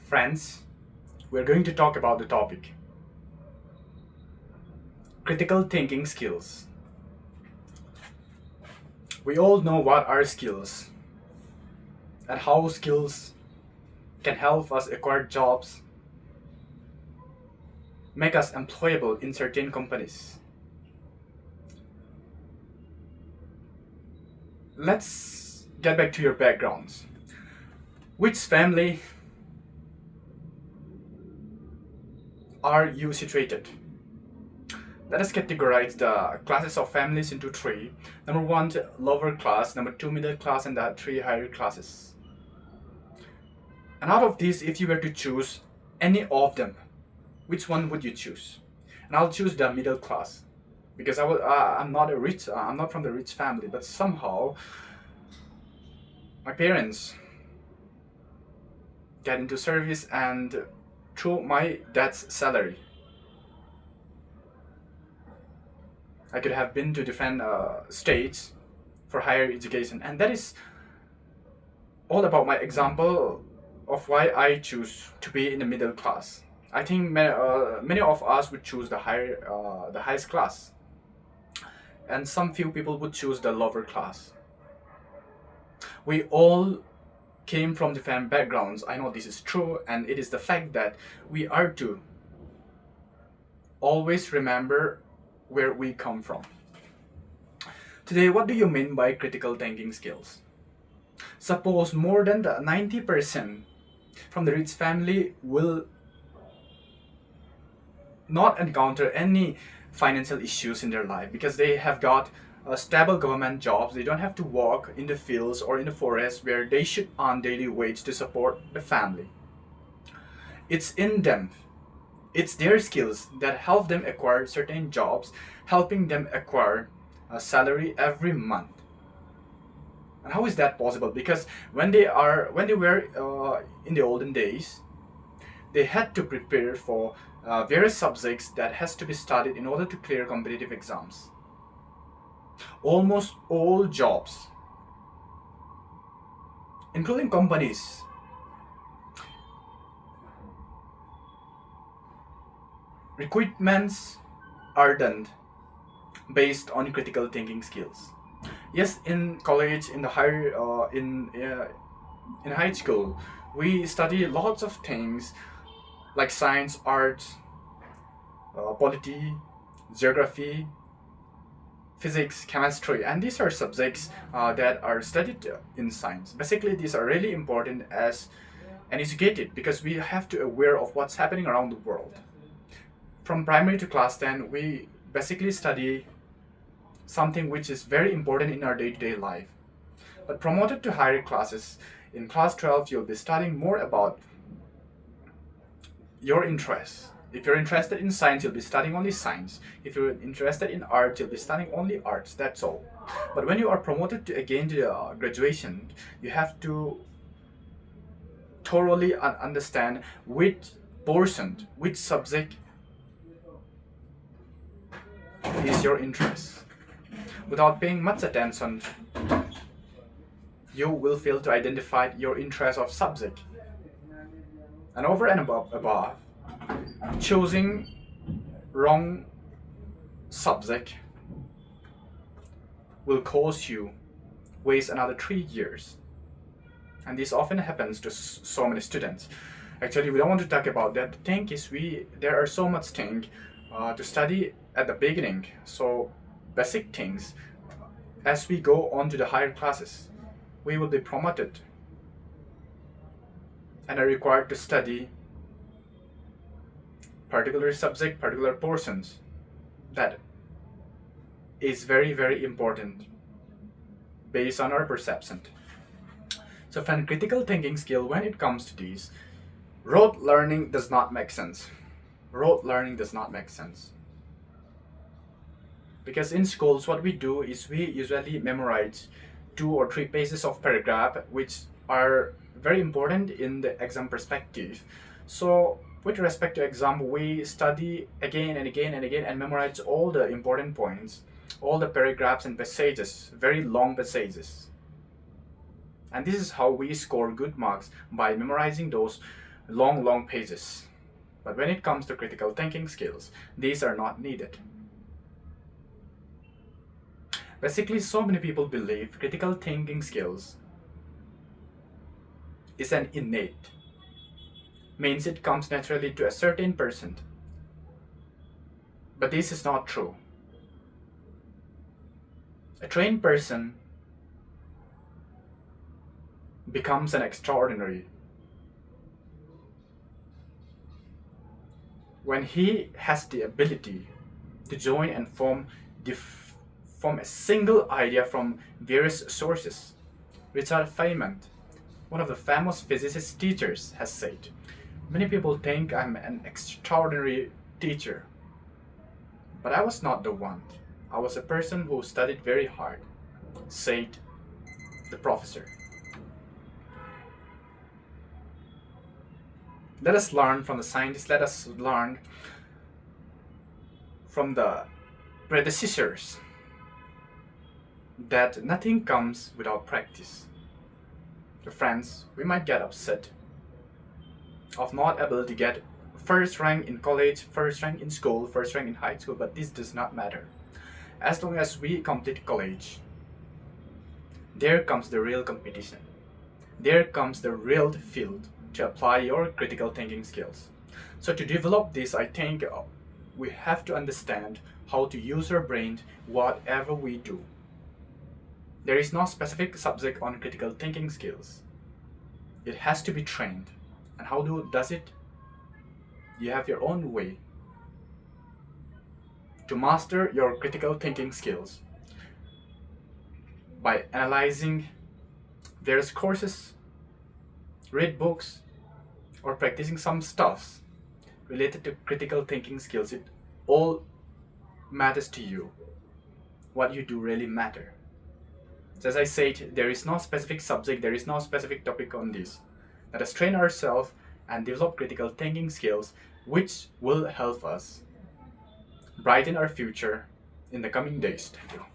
Friends, we're going to talk about the topic critical thinking skills. We all know what are skills and how skills can help us acquire jobs, make us employable in certain companies. Let's get back to your backgrounds. Which family are you situated? Let us categorize the classes of families into three. Number one, lower class, number two, middle class, and the three higher classes. And out of these, if you were to choose any of them, which one would you choose? And I'll choose the middle class because I'm not a rich, I'm not from the rich family, but somehow my parents get into service and through my dad's salary, I could have been to different states for higher education, and that is all about my example of why I choose to be in the middle class. I think many of us would choose the highest class, and some few people would choose the lower class. We all came from different backgrounds. I know this is true, and it is the fact that we are to always remember where we come from. Today, what do you mean by critical thinking skills? Suppose more than the 90% from the rich family will not encounter any financial issues in their life because they have got stable government jobs. They don't have to work in the fields or in the forest where they should earn daily wage to support the family. It's in them. It's their skills that help them acquire certain jobs, helping them acquire a salary every month. And how is that possible? Because when they were in the olden days, they had to prepare for various subjects that has to be studied in order to clear competitive exams. Almost all jobs, including companies, recruitments are done based on critical thinking skills. Yes, in college, in the higher, in high school, we study lots of things like science, arts, polity, geography, physics, chemistry, and these are subjects that are studied in science. Basically, these are really important as an educated because we have to aware of what's happening around the world. From primary to class 10, we basically study something which is very important in our day-to-day life. But promoted to higher classes, in class 12, you'll be studying more about your interests. If you're interested in science, you'll be studying only science. If you're interested in art, you'll be studying only arts. That's all. But when you are promoted to again to graduation, you have to thoroughly understand which portion, which subject is your interest. Without paying much attention, you will fail to identify your interest of subject. And over and above, choosing wrong subject will cause you waste another 3 years. And this often happens to so many students. Actually, we don't want to talk about that. The thing is, there are so much thing to study at the beginning. So basic things. As we go on to the higher classes, we will be promoted and are required to study particular subject, particular portions that is very, very important based on our perception. So from critical thinking skill, when it comes to these, rote learning does not make sense. Rote learning does not make sense. Because in schools, what we do is we usually memorize 2 or 3 pages of paragraph, which are very important in the exam perspective. So with respect to exam, we study again and again and again and memorize all the important points, all the paragraphs and passages, very long passages. And this is how we score good marks, by memorizing those long pages. But when it comes to critical thinking skills, these are not needed. Basically, so many people believe critical thinking skills is an innate, means it comes naturally to a certain person. But this is not true. A trained person becomes an extraordinary when he has the ability to join and form a single idea from various sources. Richard Feynman, one of the famous physicist teachers, has said, "Many people think I'm an extraordinary teacher, but I was not the one. I was a person who studied very hard," said the professor. Let us learn from the scientists, let us learn from the predecessors that nothing comes without practice. So friends, we might get upset of not able to get first rank in college, first rank in school, first rank in high school, but this does not matter. As long as we complete college, there comes the real competition. There comes the real field to apply your critical thinking skills. So to develop this, I think we have to understand how to use our brain whatever we do. There is no specific subject on critical thinking skills. It has to be trained. And how does it? You have your own way to master your critical thinking skills by analyzing various courses, read books, or practicing some stuff related to critical thinking skills. It all matters to you. What you do really matter. So as I said, there is no specific subject, there is no specific topic on this. Let us train ourselves and develop critical thinking skills which will help us brighten our future in the coming days. Thank you.